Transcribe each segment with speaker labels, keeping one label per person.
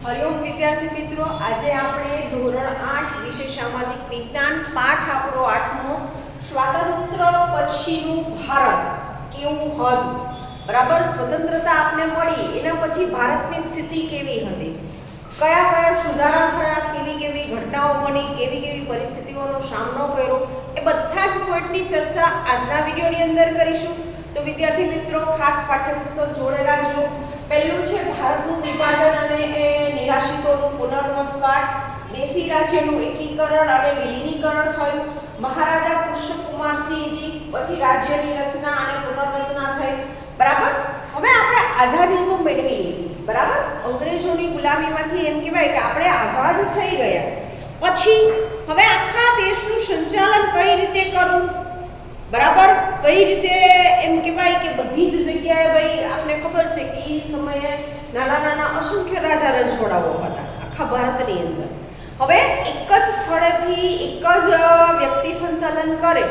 Speaker 1: હરિઓમ વિદ્યાર્થી મિત્રો, આજે આપણે ધોરણ 8 વિષય સામાજિક વિજ્ઞાન પાઠ આપણો 8મો સ્વાતંત્ર્ય પછીનું ભારત કેવું હતું. બરાબર, સ્વતંત્રતા આપને મળી એના પછી ભારતની સ્થિતિ કેવી હતી, કયા કયા સુધારા થયા, કેવી કેવી ઘટનાઓ બની, કેવી કેવી પરિસ્થિતિઓનો સામનો કર્યો, એ બધા જ પોઈન્ટની ચર્ચા આજના વિડીયોની અંદર કરીશું. તો વિદ્યાર્થી મિત્રો, ખાસ પાઠ્યપુસ્તક જોડે રાખજો. પહેલું છે ભારતનું વિભાજન અને નિરાશ્રિતોનું પુનર્વસવાટ, દેશી રાજ્યનું એકીકરણ અને વિલીનીકરણ થયું, મહારાજા પુષ્પકુમારસિંહજી, પછી રાજ્યની રચના અને પુનર્રચના થઈ. બરાબર, હવે આપણે આઝાદી તો મેળવી લીધી. બરાબર, અંગ્રેજોની ગુલામીમાંથી એમ કહેવાય કે આપણે આઝાદ થઈ ગયા. પછી હવે આખા દેશનું સંચાલન કઈ રીતે કરવું, બરાબર, કઈ રીતે એમ કહેવાય કે બધી જ જગ્યાએ ભાઈ આપને ખબર છે કે એ સમયે નાના નાના અસંખ્ય રાજા રજવાડાઓ હતા આખા ભારતની અંદર. હવે એક જ સ્થળેથી એક જ વ્યક્તિ સંચાલન કરે,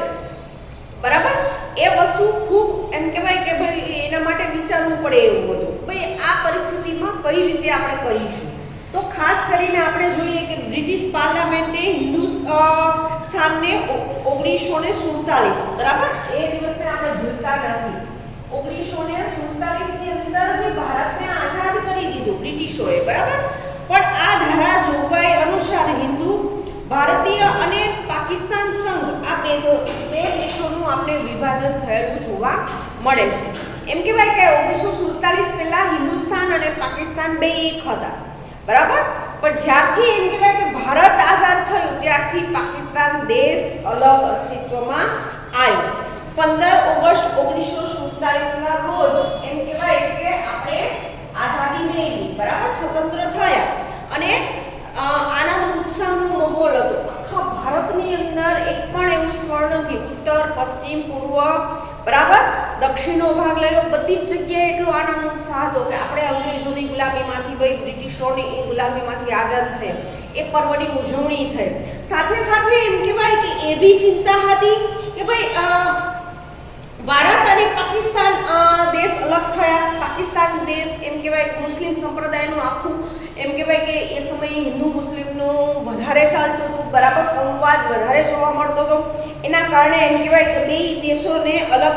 Speaker 1: બરાબર, એ વસ્તુ ખૂબ એમ કહેવાય કે ભાઈ એના માટે વિચારવું પડે એવું હતું. ભાઈ આ પરિસ્થિતિમાં કઈ રીતે આપણે કરીશું. તો ખાસ કરીને આપણે જોઈએ કે બ્રિટિશ પાર્લામેન્ટે હિન્દુસ્તાનને 1947, બરાબર, એ દિવસને આપણે ભૂલતા નથી. 1947 ની અંદર ભારતને આઝાદ કરી દીધું બ્રિટિશોએ. બરાબર, પણ આ ધારા જોગવાઈ અનુસાર હિન્દુ ભારતીય અને પાકિસ્તાન સંઘ આ બે દેશોનું આપણે વિભાજન થયેલું જોવા મળે છે. એમ કહેવાય કે 1947 પહેલા હિન્દુસ્તાન અને પાકિસ્તાન બે એક હતા. બરાબર, પણ જ્યારથી એમ કહેવાય કે ભારત આઝાદ થયું ત્યારથી પાકિસ્તાન દેશ અલગ અસ્તિત્વમાં આવ્યો. 15 ઓગસ્ટ 1947 ના રોજ એમ કહેવાય કે આપણે આઝાદી મેળવી, બરાબર, સ્વતંત્ર થયા. અને આનંદ ઉત્સાહનો માહોલ હતો આખા ભારતની અંદર. એક પણ એવું સ્થળ નથી, ઉત્તર, પશ્ચિમ, પૂર્વ, બરાબર, દક્ષિણનો ભાગ લઈ લો, બધી જ જગ્યાએ એટલો આનંદ ઉત્સાહ હતો કે આપણે અંગ્રેજોની ગુલામીમાંથી, ભાઈ બ્રિટિશોની એ ગુલામીમાંથી આઝાદ થયા. એ પર્વની ઉજવણી થઈ. સાથે સાથે એમ કહેવાય કે એવી ચિંતા હતી કે ભાઈ ભારત અને પાકિસ્તાન દેશ અલગ થયા. પાકિસ્તાન દેશ એમ કહેવાય મુસ્લિમ સંપ્રદાયનું આખું એમ કહેવાય કે એ સમયે હિન્દુ મુસ્લિમનું વધારે ચાલતું હતું. બરાબર, કોમવાદ વધારે જોવા મળતો હતો. એના કારણે એમ કહેવાય કે બે દેશોને અલગ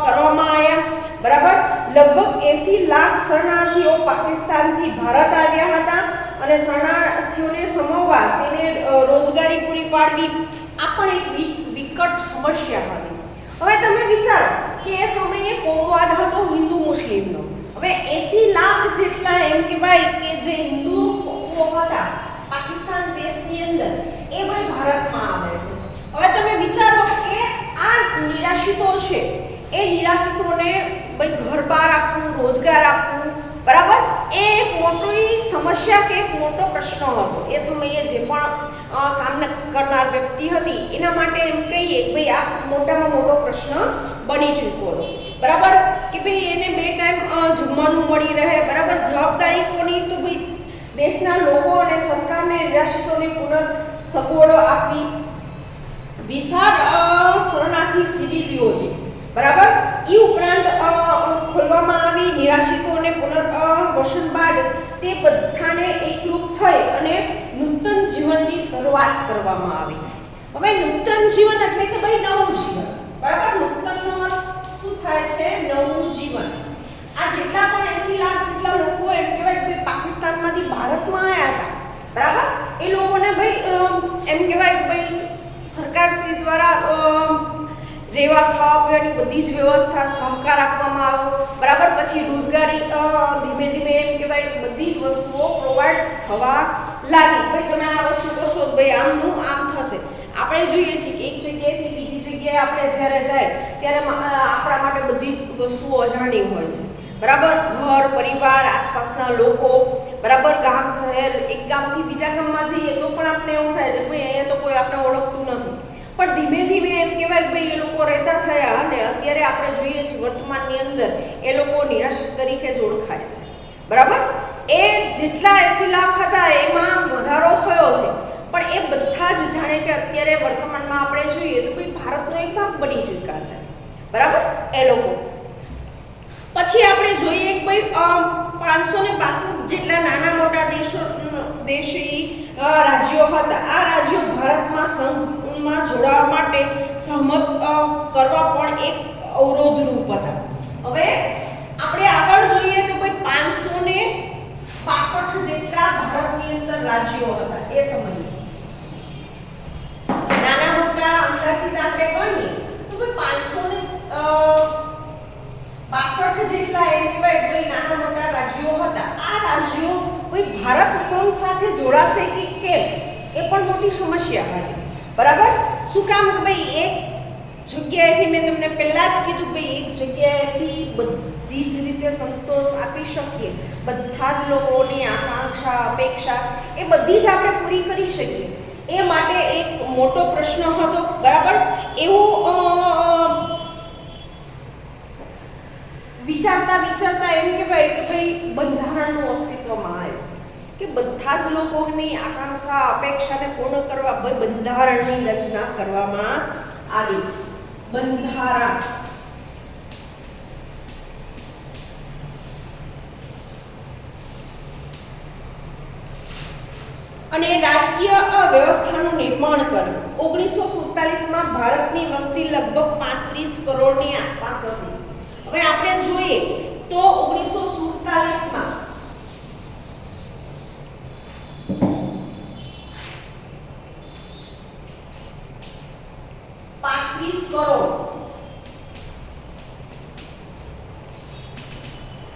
Speaker 1: કરવામાં આવ્યા. બરાબર, લગભગ 80 લાખ શરણાર્થીઓ પાકિસ્તાનથી ભારત આવ્યા હતા અને શરણાર્થીઓને સમાવવા, તેને રોજગારી પૂરી પાડવી, આ પણ એક વિકટ સમસ્યા હતી. હવે તમે વિચારો કે એ સમયે કોમવાદ હતો હિન્દુ મુસ્લિમનો. હવે 80 લાખ જેટલા એમ કહેવાય કે જે હિન્દુ હતા પાકિસ્તાન દેશની અંદર, એ ભાઈ ભારતમાં આવે છે. હવે તમે વિચારો કે આ નિરાશ્રિતો છે, એ નિરાશ્રિતોને ભાઈ ઘર-બાર આપવું, રોજગાર આપવું, બરાબર, એ એક મોટી સમસ્યા કે એક મોટો પ્રશ્ન હતો. એ સમયે જે પણ કામ કરનાર વ્યક્તિ હતી એના માટે એમ કહીએ કે ભાઈ આ મોટામાં મોટો પ્રશ્ન બની ચૂક્યો હતો. બરાબર, કે ભાઈ એને 2 ટાઈમ જમવાનું મળી રહે. બરાબર, જવાબદારી કોની, તો ભાઈ દેશના લોકો અને સરકારને નિરાશ્રિતોને પુનઃ સગવડો આપવી, વિશાળ શરણાર્થી શિબિરો છે, બરાબર, એ ઉપરાંત ખોલવામાં આવી. નિરાશ્રિતોને પુનર્વસન બાદ તે બધાને એકરૂપ થઈ અને નૂતન જીવનની શરૂઆત કરવામાં આવી. હવે નૂતન જીવન એટલે કે ભાઈ નવું જીવન. બરાબર, નૂતનનો અર્થ શું થાય છે? નવું જીવન. આ જેટલા પણ 80 લાખ જેટલા લોકો એમ કહેવાય કે પાકિસ્તાનમાંથી ભારતમાં આવ્યા હતા, બરાબર, એ લોકોને ભાઈ એમ કહેવાય કે ભાઈ સરકારશ્રી દ્વારા રહેવા ખાવા પીવાની બધી જ વ્યવસ્થા, સહકાર આપવામાં આવ્યો. બરાબર, પછી રોજગારી ધીમે ધીમે એમ કહેવાય કે બધી જ વસ્તુઓ પ્રોવાઈડ થવા લાગી. ભાઈ તમે આ વસ્તુ કરશો તો ભાઈ આમનું આમ થશે. આપણે જોઈએ છીએ કે એક જગ્યાએથી બીજી જગ્યાએ આપણે જ્યારે જાય ત્યારે આપણા માટે બધી જ વસ્તુઓ અજાણી હોય છે. બરાબર, ઘર પરિવાર, આસપાસના લોકો, બરાબર, ગામ શહેર, એક ગામથી બીજા ગામમાં જઈએ તો પણ આપણે એવું થાય છે ભાઈ અહીંયા તો કોઈ આપણે ઓળખતું નથી. પણ ધીમે ધીમે એમ કહેવાય કે ભાઈ એ લોકો રહેતા થયા અને અત્યારે આપણે જોઈએ છીએ વર્તમાનની અંદર એ લોકો નિરાશ્રિત તરીકે જ ઓળખાય છે. બરાબર, એ જેટલા 80 લાખ હતા એમાં વધારો થયો છે. પણ એ બધા જ જાણે કે અત્યારે વર્તમાનમાં આપણે જોઈએ તો ભાઈ ભારતનો એક ભાગ બની ચૂક્યા છે. બરાબર, એ લોકો પછી આપણે જોઈએ કે ભાઈ 562 જેટલા નાના મોટા દેશી રાજ્યો હતા. આ રાજ્યો ભારતમાં સંઘમાં જોડાવા માટે સહમત કરવા પણ એક અવરોધરૂપ હતા. હવે આપણે આગળ જોઈએ તો ભાઈ 562 જેટલા ભારતની અંદર રાજ્યો હતા એ સમયે. નાના મોટા અંદાજિત આપણે ગણીએ તો ભાઈ 562 જેટલા એમ કહેવાય ભાઈ નાના મોટા રાજ્યો હતા. આ રાજ્યો કોઈ ભારત સંઘ સાથે જોડાશે કે કેમ એ પણ મોટી સમસ્યા હતી. બરાબર? શું કામ કે ભાઈ એક જગ્યાએથી મેં તમને પહેલા જ કીધું ભાઈ એક જગ્યાએથી બધી જ રીતે સંતોષ આપી શકીએ, બધા જ લોકોની આકાંક્ષા અપેક્ષા એ બધી જ આપણે પૂરી કરી શકીએ એ માટે એક મોટો પ્રશ્ન હતો. બરાબર? એવું વિચારતા એમ કહેવાય કે ભાઈ બંધારણનું અસ્તિત્વમાં આવ્યું કે બધા જ લોકોની આકાંક્ષા અપેક્ષાને પૂર્ણ કરવા બંધારણની રચના કરવામાં આવી. બંધારણ અને રાજકીય વ્યવસ્થાનું નિર્માણ કર્યું. 1947માં ભારતની વસ્તી લગભગ 35 કરોડની આસપાસ હતી. હવે આપણે જોઈએ તો 1947માં 35 કરોડ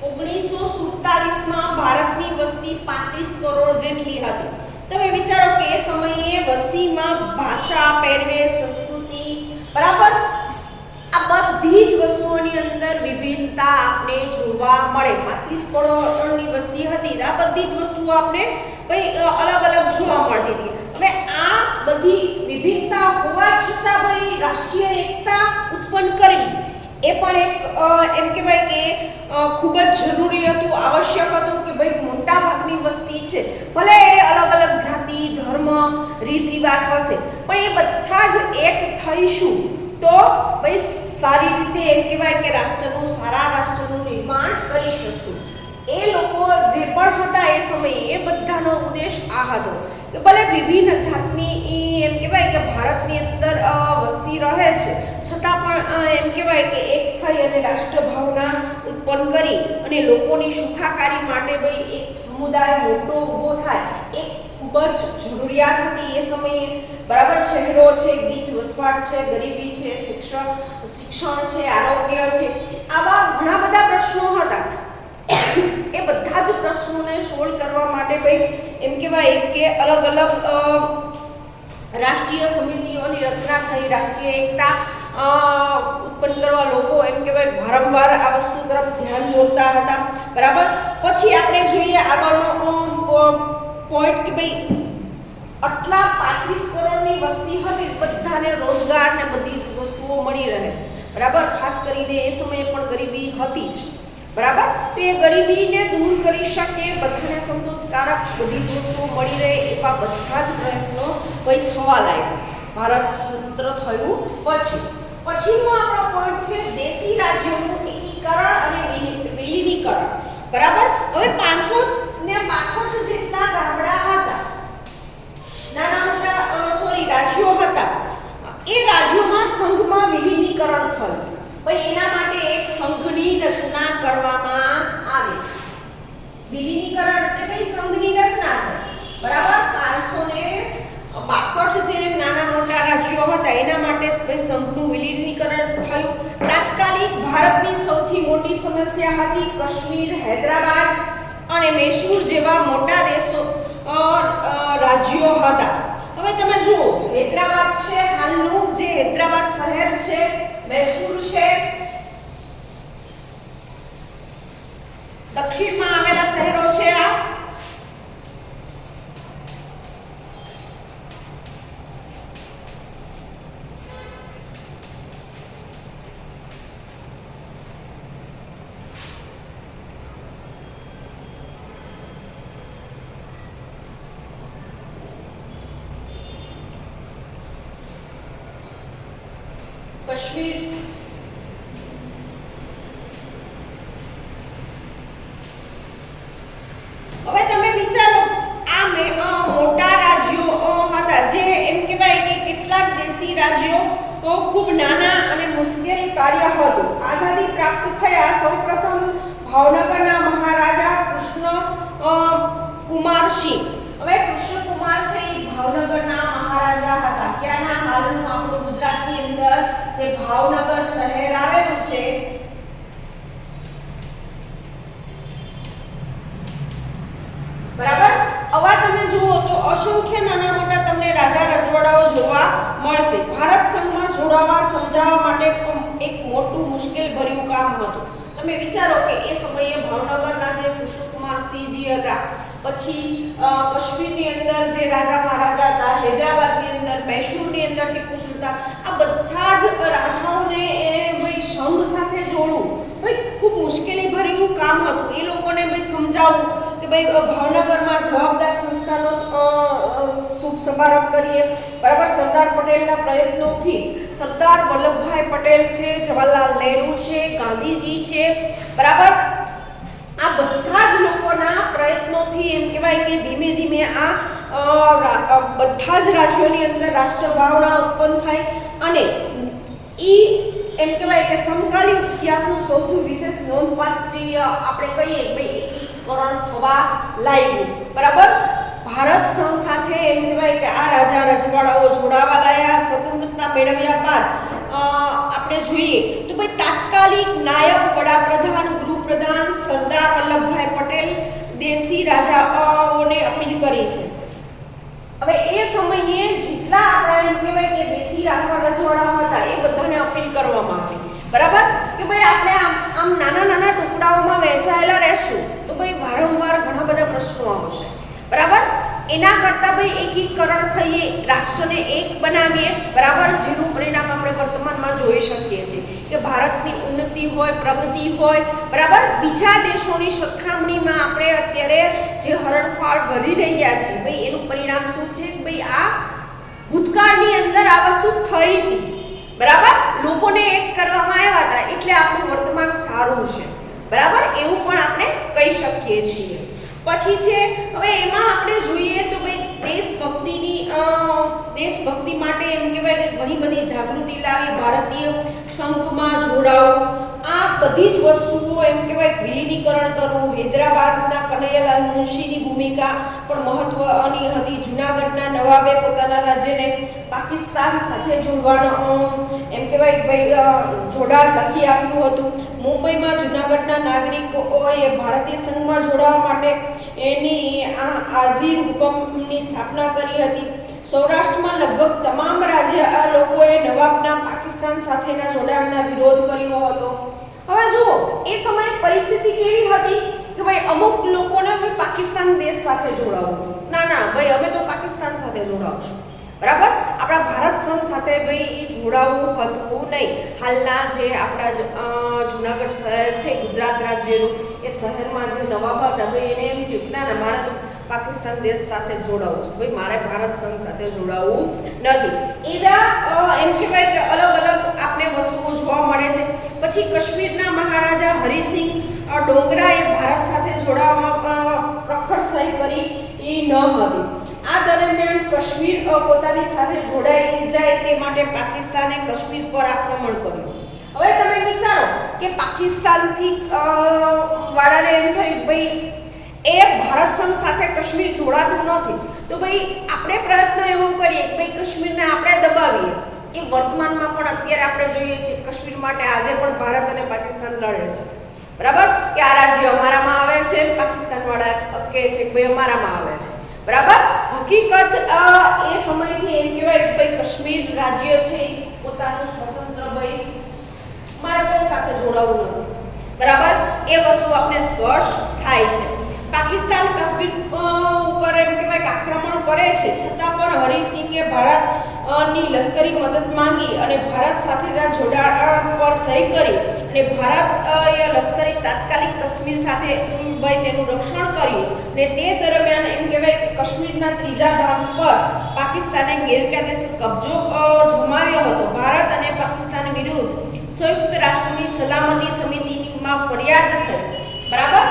Speaker 1: 1947માં ભારતની વસ્તી 35 કરોડ જેટલી હતી. તમે વિચારો કે એ સમયે વસ્તીમાં ભાષા, પહેરવેશ, સંસ્કૃતિ, બરાબર, આ બધી જ વસ્તુઓની અંદર વિભિન્નતા આપણે જોવા મળે. 35 કરોડની વસ્તી હતી. આ બધી જ વસ્તુઓ આપણે અલગ અલગ જોવા મળતી હતી. હવે આ બધી વિભિન્નતા હોવા છતાં ભાઈ રાષ્ટ્રીય એકતા ઉત્પન્ન કરવી એ પણ એક એમ કહેવાય કે ખૂબ જ જરૂરી હતું, આવશ્યક હતું કે ભાઈ મોટા ભાગની વસ્તી છે, ભલે એ અલગ અલગ જાતિ, ધર્મ, રીત રિવાજ હશે, પણ એ બધા જ એક થઈશું તો ભાઈ સારી રીતે એમ કહેવાય કે સારા રાષ્ટ્રનું નિર્માણ કરી શકશું. એ લોકો જે પણ હતા એ સમયે એ બધાનો ઉદ્દેશ આ હતો કે ભલે વિભિન્ન જાતની એમ કહેવાય કે ભારતની અંદર વસ્તી રહે છે, છતાં પણ એમ કહેવાય કે એક થઈ અને રાષ્ટ્રભાવના ઉત્પન્ન કરી અને લોકોની સુખાકારી માટે ભાઈ એક સમુદાય મોટો ઊભો થાય એક ખૂબ જ જરૂરિયાત હતી એ સમયે. બરાબર? શહેરો છે, ગીચ વસવાટ છે, ગરીબી છે, શિક્ષણ છે, આરોગ્ય છે, આવા ઘણા બધા પ્રશ્નો હતા. એ બધા જ પ્રશ્નોને સોલ્વ કરવા માટે ભાઈ એમ કહેવાય કે અલગ અલગ રાષ્ટ્રીય સમિતિઓની રચના થઈ. રાષ્ટ્રીય એકતા ઉત્પન્ન કરવા લોકો એમ કહેવાય વારંવાર આ વસ્તુ તરફ ધ્યાન દોરતા હતા. બરાબર? પછી આપણે જોઈએ આગળનો પોઈન્ટ કે ભાઈ આટલા 35 કરોડની વસ્તી હતી, બધાને રોજગાર ને બધી જ વસ્તુઓ મળી રહે. બરાબર? ખાસ કરીને એ સમયે પણ ગરીબી હતી જ. બરાબર? તો એ ગરીબીને દૂર કરી શકે, બધાને સંતોષકારક બધી જ વસ્તુઓ મળી રહે એવા બધા જ પ્રયત્નો ભાઈ થવા લાગ્યા ભારત સ્વતંત્ર થયું પછીનો આપણો પોઈન્ટ છે દેશી રાજ્યોનું એકીકરણ અને વિલીનીકરણ. બરાબર? હવે 562 જેટલા ગામડા હતા, રાજ્યો હતા, એ રાજ્યોમાં સંઘમાં વિલીનીકરણ થયું. ભાઈ એના માટે એક સંઘની રચના કરવામાં આવી. વિલીનીકરણ એટલે ભાઈ સંઘની રચના થઈ. બરાબર? 562 જે નાના મોટા રાજ્યો હતા એના માટે ભાઈ સંઘનું વિલીનીકરણ થયું. તાત્કાલિક ભારતની સૌથી મોટી સમસ્યા હતી કાશ્મીર, હૈદરાબાદ અને મૈસૂર જેવા મોટા રાજ્યો હતા. હવે તમે જુઓ, હૈદરાબાદ છે હાલનું જે હૈદરાબાદ શહેર છે, મૈસૂર છે, દક્ષિણમાં આવેલા શહેરો છે આ. કાશ્મીર, રાજ્યો ખૂબ નાના અને મુશ્કેલ કાર્ય હતું. આઝાદી પ્રાપ્ત થયા સૌપ્રથમ ભાવનગરના મહારાજા કૃષ્ણ કુમારસિંહ. હવે કૃષ્ણ કુમાર છે એ ભાવનગરના મહારાજા હતા. ક્યાંના? હાલનું આપણું ગુજરાતની અંદર જે ભાવનગર શહેર આવેલું છે બરાબર. આવા તમે જુઓ તો અસંખ્ય નાના મોટા તમને રાજા રજવાડાઓ જોવા મળશે. ભારત સંઘમાં જોડાવા સમજાવવા માટે એક મોટું મુશ્કેલ ભર્યું કામ હતું. તમે વિચારો કે એ સમયે ભાવનગરના જે કૃષ્ણકુમારસિંહજી હતા, પછી કાશ્મીરની અંદર જે રાજા મહારાજા હતા, હૈદરાબાદની અંદર, મૈસૂરની અંદર ટીપુ સુલતાન, આ બધા જ રાજાઓને ભાઈ સંઘ સાથે જોડવું ભાઈ ખૂબ મુશ્કેલી ભર્યું કામ હતું. એ લોકોને ભાઈ સમજાવવું કે ભાઈ ભાવનગરમાં જવાબદાર સંસ્કારનો શુભ સમારંભ કરીએ. બરાબર. સરદાર પટેલના પ્રયત્નોથી સરદાર વલ્લભભાઈ પટેલ છે, જવાહરલાલ નહેરુ છે, ગાંધીજી છે, બરાબર, આ બધા જ લોકોના પ્રયત્નોથી એમ કહેવાય કે ધીમે ધીમે આ બધા જ રાજ્યોની અંદર રાષ્ટ્રભાવના ઉત્પન્ન થઈ અને એમ કહેવાય કે સમકાલીન ઇતિહાસનું સૌથી વિશેષ નોંધપાત્ર આપણે કહીએ ભાઈ એકીકરણ થવા લાગ્યું. બરાબર. ભારત સંઘ સાથે એમ કહેવાય કે આ રાજા રજવાડાઓ જોડાવા લાયા. સ્વતંત્રતા મેળવ્યા બાદ આપણે જોઈએ તો ભાઈ તાત્કાલિક નાયબ વડાપ્રધાન, ગૃહપ્રધાન સરદાર વલ્લભભાઈ પટેલ દેશી રાજાઓને અપીલ કરી છે. હવે એ સમયે જેટલા આપણા એમ કહેવાય કે દેશી રાજા રજવાડાઓ હતા એ બધાને અપીલ કરવામાં આવી. બરાબર. કે ભાઈ આપણે આમ નાના નાના ટુકડાઓમાં વહેંચાયેલા રહેશું તો ભાઈ વારંવાર ઘણા બધા પ્રશ્નો આવશે. બરાબર. એના કરતા ભાઈ એકીકરણ થઈએ, રાષ્ટ્રને એક બનાવીએ. બરાબર. જેનું પરિણામ આપણે વર્તમાનમાં જોઈ શકીએ છીએ કે ભારતની ઉન્નતિ હોય, પ્રગતિ હોય. બરાબર. બીજા દેશોની સરખામણીમાં આપણે અત્યારે જે હરણફાળ ભરી રહ્યા છીએ ભાઈ એનું પરિણામ શું છે? ભાઈ આ ભૂતકાળની અંદર આ વસ્તુ થઈ હતી. બરાબર. લોકોને એક કરવામાં આવ્યા હતા એટલે આપણું વર્તમાન સારું છે. બરાબર. એવું પણ આપણે કહી શકીએ છીએ. પછી છે હવે એમાં આપણે જોઈએ તો ભાઈ દેશભક્તિ માટે એમ કહેવાય કે ઘણી બધી જાગૃતિ લાવી, ભારતીય સંઘમાં જોડાવું, આ બધી જ વસ્તુઓ એમ કહેવાય વિલીનીકરણ કરવું. હૈદરાબાદના કનૈયાલાલ મુનશીની ભૂમિકા પણ મહત્વની હતી. જૂનાગઢના નવાબે પોતાના રાજ્યને પાકિસ્તાન સાથે જોડવાનો એમ કહેવાય ભાઈ જોડાણ લખી આપ્યું હતું. મુંબઈમાં જૂનાગઢના નાગરિકોએ ભારતીય સંઘમાં જોડાવા માટે એની આઝીર હુકમની સ્થાપના કરી હતી. સૌરાષ્ટ્રમાં લગભગ તમામ રાજ્ય લોકોએ નવાબના પાકિસ્તાન સાથેના જોડાણના વિરોધ કર્યો હતો. હવે જુઓ એ સમયે પરિસ્થિતિ કેવી હતી કે ભાઈ અમુક લોકોને પાકિસ્તાન દેશ સાથે જોડાવવું હતું. ના ભાઈ અમે તો પાકિસ્તાન સાથે જોડાવશું. બરાબર. આપણા ભારત સંઘ સાથે ભાઈ જોડાવવું હતું નહીં. હાલના જે આપણા જૂનાગઢ શહેર છે ગુજરાત રાજ્યનું, એ શહેરમાં જે નવાબ હતા ભાઈ એને એમ થયું ના મારે તો પાકિસ્તાન દેશ સાથે જોડાવું છે, ભાઈ મારે ભારત સંઘ સાથે જોડાવવું નથી. એવા એમ કહેવાય કે અલગ અલગ આપણે વસ્તુઓ જોવા મળે છે. પછી કાશ્મીરના મહારાજા હરિસિંહ ડોગરાએ ભારત સાથે જોડાવામાં પ્રખર સહી કરી ન હતી. આ દરમિયાન કાશ્મીર પોતાની સાથે જોડાઈ જાય તે માટે પાકિસ્તાને કાશ્મીર પર આક્રમણ કર્યું. હવે તમે વિચારો કે પાકિસ્તાનથી વાળાને એમ થયું ભાઈ એ ભારત સંઘ સાથે કાશ્મીર જોડાતું નથી તો ભાઈ આપણે પ્રયત્ન એવો કરીએ કે ભાઈ કાશ્મીરને આપણે દબાવીએ. એ વર્તમાનમાં પણ અત્યારે આપણે જોઈએ છીએ કાશ્મીર માટે આજે પણ ભારત અને પાકિસ્તાન લડે છે. બરાબર. કે આ રાજ્ય અમારામાં આવે છે, પાકિસ્તાન વાળા કહે છે કે ભાઈ અમારામાં આવે છે. બરાબર. હકીકત એ સમયથી એમ કહેવાય કે ભાઈ કાશ્મીર રાજ્ય છે પોતાનું સ્વતંત્ર ભાઈ મારે કોઈ સાથે જોડાવું નથી. બરાબર. એ વસ્તુ આપણે સ્પષ્ટ થાય છે. પાકિસ્તાન કાશ્મીર ઉપર એમ કહેવાય કે આક્રમણ કરે છે છતાં પણ હરિસિંહે ભારતની લશ્કરી મદદ માંગી અને ભારત સાથેના જોડાણ પર સહી કરી અને ભારત લશ્કરી તાત્કાલિક કાશ્મીર સાથે ભાઈ તેનું રક્ષણ કર્યું. અને તે દરમિયાન એમ કહેવાય કે કાશ્મીરના ત્રીજા ભાગ પર પાકિસ્તાને ગેરકાયદેસર કબજો જમાવ્યો હતો. ભારત અને પાકિસ્તાન વિરુદ્ધ સંયુક્ત રાષ્ટ્રની સલામતી સમિતિમાં ફરિયાદ થઈ. બરાબર.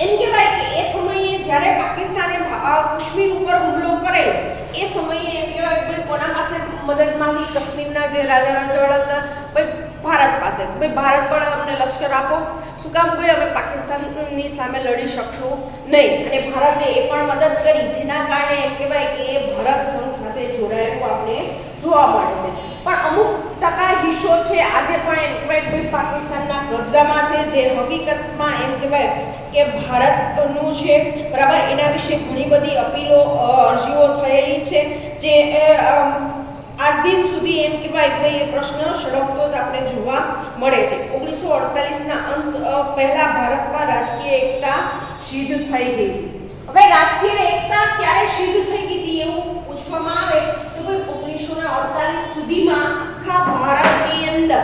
Speaker 1: એમ કહેવાય કે એ સમયે જ્યારે પાકિસ્તાને કાશ્મીર ઉપર હુમલો કરેલો એ સમયે એમ કહેવાય કહેવાય ભાઈ કોના પાસે મદદ માંગી? કાશ્મીરના જે રાજા રજવાડા હતા ભાઈ ભારત પાસે, ભાઈ ભારત પણ અમને લશ્કર આપો. શું કામ? ભાઈ અમે પાકિસ્તાનની સામે લડી શકશું નહીં. અને ભારતે એ પણ મદદ કરી, જેના કારણે એમ કહેવાય કે એ ભારત સંઘ સાથે જોડાયેલું આપણે જોવા મળે છે. પણ અમુક ટકા હિસ્સો છે આજે પણ એમ કહેવાય ભાઈ પાકિસ્તાનના કબજામાં છે, જે હકીકતમાં એમ કહેવાય કે ભારતનું છે. બરાબર, એના વિશે ઘણી બધી અપીલો અરજીઓ થયેલી છે, જે આજ દિન સુધી એમ કહેવાય કે એ પ્રશ્ન સળગતો જ આપણે જોવા મળે છે. 1948ના અંત પહેલા ભારતમાં રાજકીય એકતા સિદ્ધ થઈ ગઈ હતી. હવે રાજકીય એકતા ક્યારે સિદ્ધ થઈ ગઈ હતી એવું પૂછવામાં આવે તો ભાઈ 1948 સુધીમાં આખા ભારતની અંદર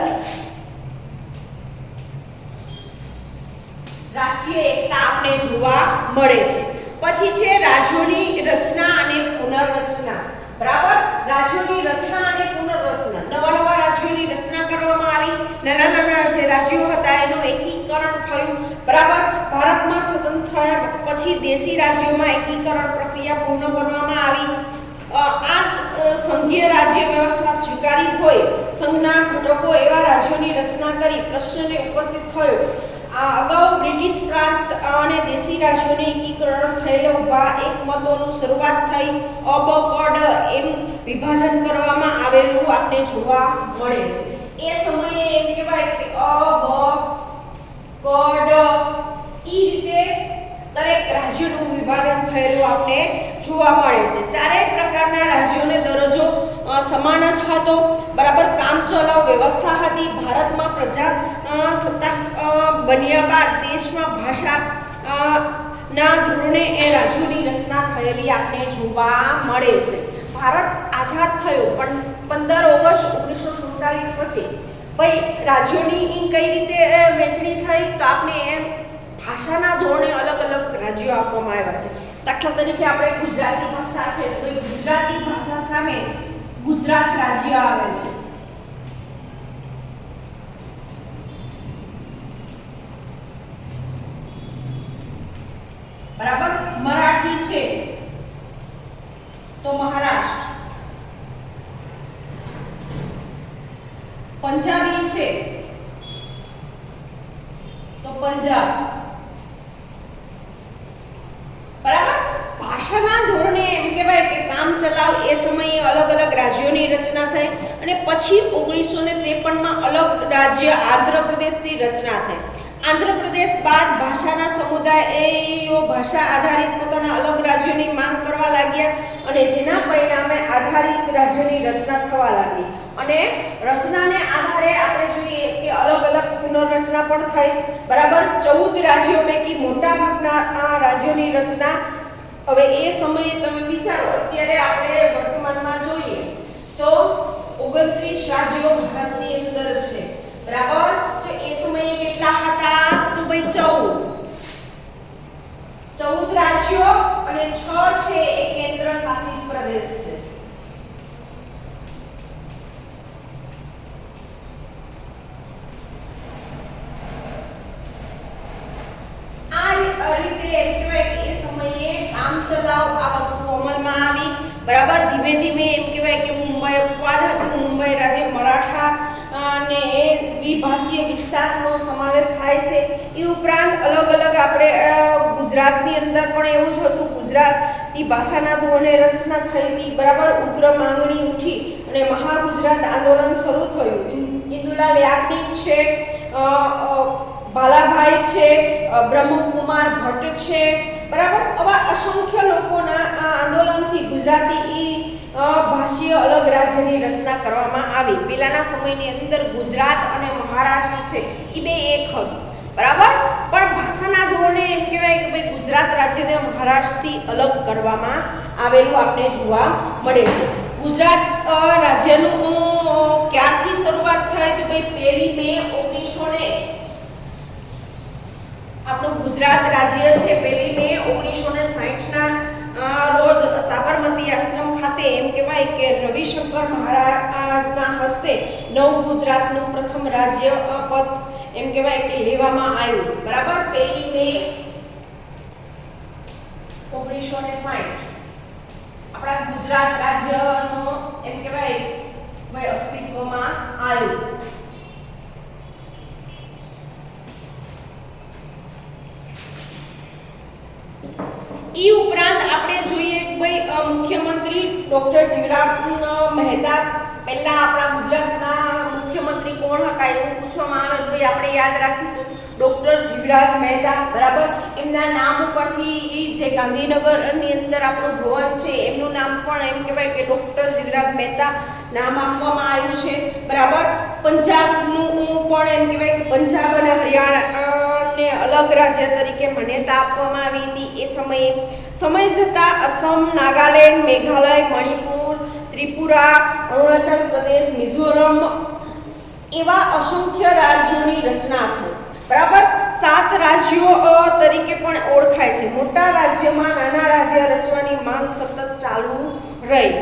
Speaker 1: રાષ્ટ્રીય એકતા આપણે જોવા મળે છે. પછી છે રાજ્યોની રચના અને પુનર્રચના. બરાબર, રાજ્યોની રચના અને પુનર્રચના. નવા નવા રાજ્યોની રચના કરવામાં આવી, નાના નાના જે રાજ્યો હતા એનું એકીકરણ થયું. બરાબર, ભારતમાં સ્વતંત્ર થયા પછી દેશી રાજ્યોમાં એકીકરણ પ્રક્રિયા પૂર્ણ કરવામાં આવી. આ સંઘીય રાજ્ય વ્યવસ્થા સ્વીકારી હોય સંઘના ઘટકો એવા રાજ્યોની રચના કરી. પ્રશ્નને ઉપસ્થિત થયો અગાઉ બ્રિટિશ પ્રાંત અને દેશી રાજ્યોને એકીકરણ થયેલા એક મતોનું શરૂઆત થઈ. અબ કડ એમ વિભાજન કરવામાં આવેલું આપણે જોવા મળે છે. એ સમયે એમ કહેવાય કે અબ કડ ઈ રીતે દરેક રાજ્યોનું વિભાજન થયેલું આપણે જોવા મળે છે. ચારેય પ્રકારના રાજ્યોને દરજ્જો સમાન જ હતો. બરાબર, કામચલાઉ વ્યવસ્થા હતી. ભારતમાં પ્રજાસત્તાક બન્યા બાદ દેશમાં ભાષા ના ધોરણે એ રાજ્યોની રચના થયેલી આપણે જોવા મળે છે. ભારત આઝાદ થયો પણ 15 ઓગસ્ટ 1947 પછી ભાઈ રાજ્યોની કઈ રીતે વહેંચણી થઈ તો આપણે એમ ભાષાના ધોરણે અલગ અલગ રાજ્યો આપવામાં આવ્યા છે. દાખલા તરીકે આપણે ગુજરાતી ભાષા છે તો ભાઈ ગુજરાતી ભાષા સામે ગુજરાત રાજ્ય આવે છે. બરાબર, મરાઠી છે તો મહારાષ્ટ્ર, પંજાબી છે તો પંજાબ. બરાબર, ભાષાના ધોરણે એમ કહેવાય કે કામ ચલાવ એ સમયે અલગ અલગ રાજ્યોની રચના થઈ અને પછી 1953માં અલગ રાજ્ય આંધ્રપ્રદેશની રચના થઈ. આંધ્રપ્રદેશ બાદ ભાષાના સમુદાયો ભાષા આધારિત પોતાના અલગ રાજ્યોની માંગ કરવા લાગ્યા અને જેના પરિણામે આધારિત રાજ્યોની રચના થવા લાગી. અને રચનાને આધારે આપણે જોઈએ કે અલગ અલગ પુનર્રચના પણ થઈ. બરાબર, 14 રાજ્યો પૈકી મોટા ભાગના રાજ્યોની રચના. હવે એ સમયે તમે વિચારો, અત્યારે આપણે વર્તમાનમાં જોઈએ તો 29 રાજ્યો ભારતની અંદર છે. બરાબર, તો એ સમયે કેટલા હતા તો ભાઈ 14 રાજ્યો અને 6 છે એ કેન્દ્ર શાસિત પ્રદેશ છે. આ રીતે એમ કહેવાય કે એ સમયે કામચલાઉ આ વસ્તુ અમલમાં આવી. બરાબર, ધીમે ધીમે એમ કહેવાય કે મુંબઈ અપવાદ હતું. મુંબઈ રાજ્ય મરાઠા અને દ્વિભાષીય વિસ્તારનો સમાવેશ થાય છે. એ ઉપરાંત અલગ અલગ આપણે ગુજરાતની અંદર પણ એવું જ હતું. ગુજરાતી ભાષાના ધોરણે રચના થઈ હતી. બરાબર, ઉગ્ર માંગણી ઉઠી અને મહાગુજરાત આંદોલન શરૂ થયું. ઇન્દુલાલ યાજ્ઞિક છે, બાલાભાઈ છે, બ્રહ્મકુમાર ભટ્ટ છે. બરાબર, આવા અસંખ્ય લોકોના આંદોલનથી ગુજરાતી ભાષીય અલગ રાજ્યની રચના કરવામાં આવી. પહેલાના સમયની અંદર ગુજરાત અને મહારાષ્ટ્ર છે એ બે એક હતું. બરાબર, પણ ભાષાના ધોરણે એમ કહેવાય કે ભાઈ ગુજરાત રાજ્યને મહારાષ્ટ્રથી અલગ કરવામાં આવેલું આપણે જોવા મળે છે. ગુજરાત રાજ્યનું ક્યારથી શરૂઆત થઈ તો ભાઈ 1 મે 1900 આપણું ગુજરાત રાજ્ય છે 1 મે 1960ના રોજ સાબરમતી આશ્રમ ખાતે એમ કહેવાય કે રવિશંકર મહારાજના હસ્તે નવ ગુજરાતનું પ્રથમ રાજ્ય પદ એમ કહેવાય કે લેવામાં આવ્યું. બરાબર, 1 મે 1960 આપણા આપણા ગુજરાત રાજ્યનો એમ કહેવાય ભાઈ અસ્તિત્વમાં આવ્યું. ઈ ઉપરાંત આપણે જોઈએ કે ભાઈ મુખ્યમંત્રી ડોક્ટર જીવરામ મહેતા પહેલા આપણા ગુજરાતના મુખ્યમંત્રી કોણ હતા એવું પૂછવામાં આવે તો ભાઈ આપણે યાદ રાખીશું ડોક્ટર જીવરાજ મહેતા. બરાબર, એમના નામ ઉપરથી ઈ જે ગાંધીનગરની અંદર આપણું ભવન છે એમનું નામ પણ એમ કહેવાય કે ડોક્ટર જીવરાજ મહેતા નામ આપવામાં આવ્યું છે. બરાબર, પંજાબનું પણ એમ કહેવાય કે પંજાબ અને હરિયાણાને અલગ રાજ્ય તરીકે માન્યતા આપવામાં આવી હતી એ સમયે. સમય જતાં અસમ, નાગાલેન્ડ, મેઘાલય, મણિપુર, ત્રિપુરા, અરુણાચલ પ્રદેશ, મિઝોરમ એવા અસંખ્ય રાજ્યોની રચના થઈ. બરાબર, 7 રાજ્યો તરીકે પણ ઓળખાય છે. મોટા રાજ્યમાં નાના રાજ્ય રચવાની માંગ સતત ચાલુ રહી.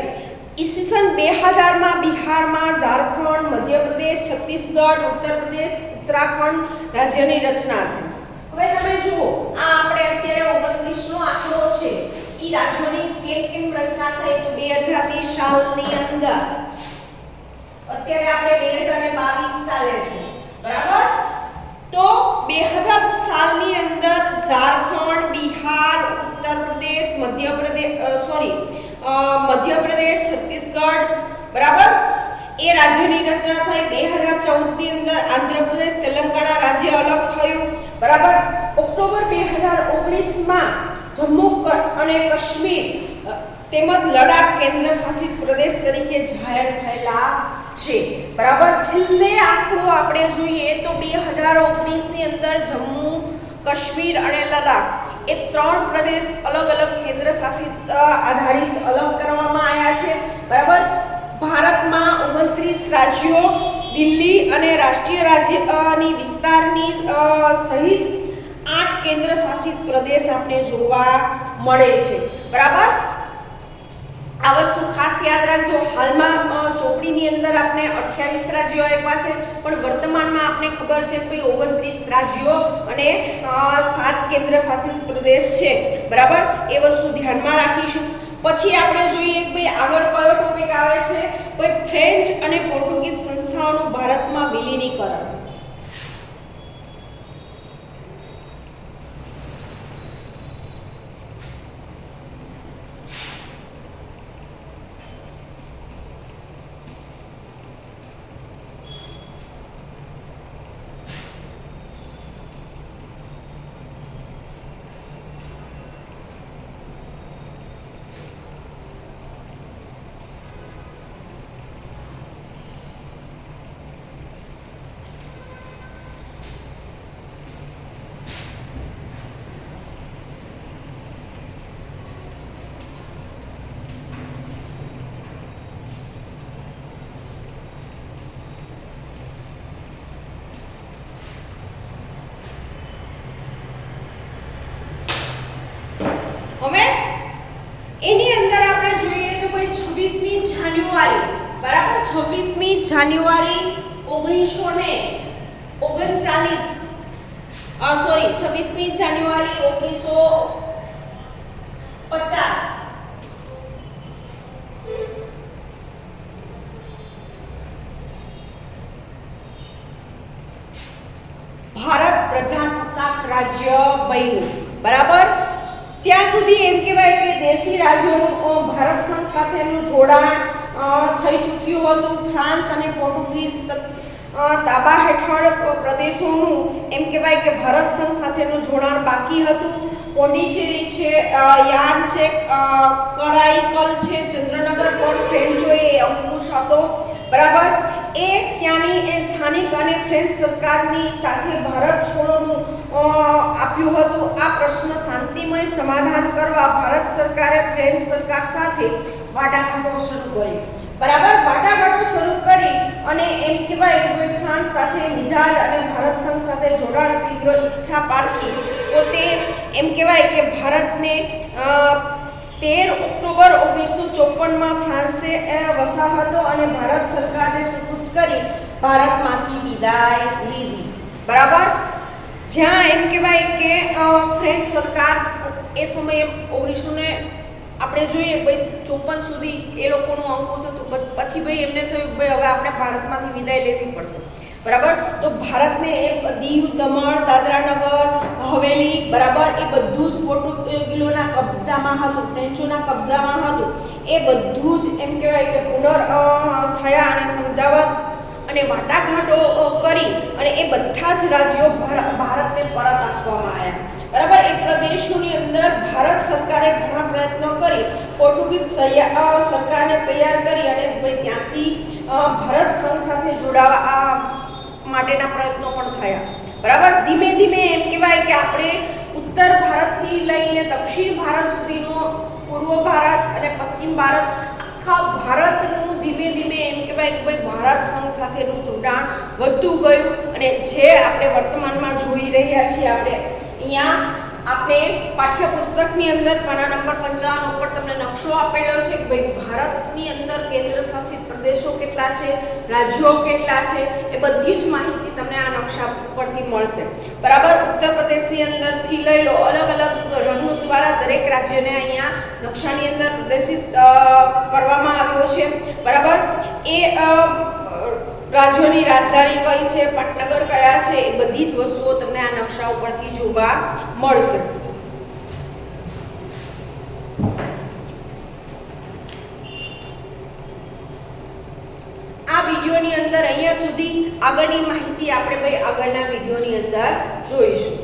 Speaker 1: ઈસવીસન 2000માં બિહારમાં, ઝારખંડ, મધ્યપ્રદેશ, છત્તીસગઢ, ઉત્તર પ્રદેશ, ઉત્તરાખંડ રાજ્યની રચના થઈ. હવે તમે જુઓ આ આપણે અત્યારે 29નો આંકડો છે ઈ રાજ્યોની કેમ રચના થઈ તો 2000ની સાલની અંદર. અત્યારે આપણે 2022 ચાલે છે. બરાબર, તો 2000 સાલની અંદર ઝારખંડ, બિહાર, ઉત્તર પ્રદેશ, મધ્યપ્રદેશ, છત્તીસગઢ, બરાબર, એ રાજ્યની રચના થઈ. 2014ની અંદર આંધ્રપ્રદેશ, તેલંગાણા રાજ્ય અલગ થયું. બરાબર, ઓક્ટોબર 2019માં જમ્મુ અને કાશ્મીર તેમજ લડાખ કેન્દ્ર શાસિત પ્રદેશ તરીકે જાહેર થયેલા છે. બરાબર, છેલ્લે આંકડો આપણે જોઈએ તો 2019ની અંદર જમ્મુ, કાશ્મીર અને લડાખ એ 3 પ્રદેશ અલગ અલગ કેન્દ્ર શાસિત આધારિત અલગ કરવામાં આવ્યા છે. બરાબર, ભારતમાં 29 રાજ્યો, દિલ્હી અને રાષ્ટ્રીય રાજ્યની વિસ્તારની સહિત 8 કેન્દ્ર શાસિત પ્રદેશ આપણે જોવા મળે છે. બરાબર, આ વસ્તુ ખાસ યાદ રાખજો. હાલમાં ચોપડીની અંદર આપણે 28 રાજ્યો આપ્યા છે પણ વર્તમાનમાં આપણે ખબર છે કે 29 રાજ્યો અને 7 કેન્દ્ર શાસિત પ્રદેશ છે. બરાબર, એ વસ્તુ ધ્યાનમાં રાખીશું. પછી આપણે જોઈએ કે ભાઈ આગળ કયો ટોપિક આવે છે, ભાઈ ફ્રેન્ચ અને પોર્ટુગીઝ સંસ્થાઓનું ભારતમાં વિલીનીકરણ. હવે એની અંદર આપણે જોઈએ તો ભાઈ 26મી જાન્યુઆરી, બરાબર, 26મી જાન્યુઆરી 26મી જાન્યુઆરી 1950 ભારત પ્રજાસત્તાક રાજ્ય બન્યું. બરાબર, ત્યાં સુધી એમ કહેવાય કે દેશી રાજ્યોનું ભારત સંઘ સાથેનું જોડાણ થઈ ચૂક્યું હતું. ફ્રાન્સ અને પોર્ટુગીઝ તાબા હેઠળ પ્રદેશોનું એમ કહેવાય કે ભારત સંઘ સાથેનું જોડાણ બાકી હતું. પોંડિચેરી છે, યાન છે, કરાઈકલ છે, ચંદ્રનગર પર ફ્રેન્ચોએ અંકુશ હતો. બરાબર, એ ત્યાંની એ સ્થાનિક અને ફ્રેન્ચ સરકારની સાથે ભારત છોડોનું આપ્યું હતું. આ પ્રશ્ન શાંતિમય સમાધાન કરવા ભારત સરકારે ફ્રેન્ચ સરકાર સાથે વાટાઘાટો શરૂ કરી. બરાબર, વાટાઘાટો શરૂ કરી અને એમ કહેવાય કે ફ્રાન્સ સાથે મિજાજ અને ભારત સંઘ સાથે જોડાણ તીવ્ર ઈચ્છા પારખી પોતે એમ કહેવાય કે ભારતને 13 ઓક્ટોબર 1954માં ફ્રાન્સે વસાહતો અને ભારત સરકારને સુપુર્દ કરી ભારતમાંથી વિદાય લીધી. બરાબર, જ્યાં એમ કહેવાય કે ફ્રેન્ચ સરકાર એ સમયે 1900 ને આપણે જોઈએ ભાઈ 54 સુધી એ લોકોનું અંકુશ હતું, પછી ભાઈ એમને થયું કે ભાઈ હવે આપણે ભારતમાંથી વિદાય લેવી પડશે, બરાબર. તો ભારતને એ દીવ, દમણ, દાદરાનગર હવેલી, બરાબર, એ બધું જ પોર્ટુગીઝોના કબજામાં હતું, ફ્રેન્ચોના કબજામાં હતું. એ બધું જ એમ કહેવાય કે પુનર થયા અને સમજાવટ અને વાટાઘાટો કરી અને એ બધા જ રાજ્યો ભારતને પરત આપવામાં આવ્યા, બરાબર. એ પ્રદેશોની અંદર ભારત સરકારે ઘણા પ્રયત્નો કરી, પોર્ટુગીઝ સરકારને તૈયાર કરી અને ભાઈ ત્યાંથી ભારત સંઘ સાથે જોડાવા માટેના પ્રયત્નો પણ થયા, બરાબર. ધીમે ધીમે એમ કહેવાય કે આપણે ઉત્તર ભારતથી લઈને દક્ષિણ ભારત સુધીનો, પૂર્વ ભારત અને પશ્ચિમ ભારત, આખા ભારતનું ધીમે ધીમે એમ કહેવાય કે ભાઈ ભારત સંઘ સાથેનું જોડાણ વધતું ગયું. અને જે આપણે વર્તમાનમાં જોઈ રહ્યા છીએ, આપણે અહીંયા આપણે પાઠ્યપુસ્તકની અંદર પાના નંબર 55 ઉપર તમને નકશો આપેલો છે કે ભાઈ ભારતની અંદર કેન્દ્ર શાસિત પ્રદેશો કેટલા છે, રાજ્યો કેટલા છે, એ બધી જ માહિતી તમને આ નકશા પરથી મળશે, બરાબર. ઉત્તર પ્રદેશની અંદરથી લઈ લો, અલગ અલગ રંગ દ્વારા દરેક રાજ્યને અહીંયા નકશાની અંદર પ્રદર્શિત કરવામાં આવ્યો છે, બરાબર. એ રાજ્યોની રાજધાની કઈ છે, પાટનગર કયા છે, એ બધી જ વસ્તુઓ તમને આ નકશા ઉપરથી જોવા મળશે. આ વિડિયોની અંદર અહીંયા સુધી આગળની માહિતી આપણે ભાઈ આગળના વિડિયોની અંદર જોઈશું.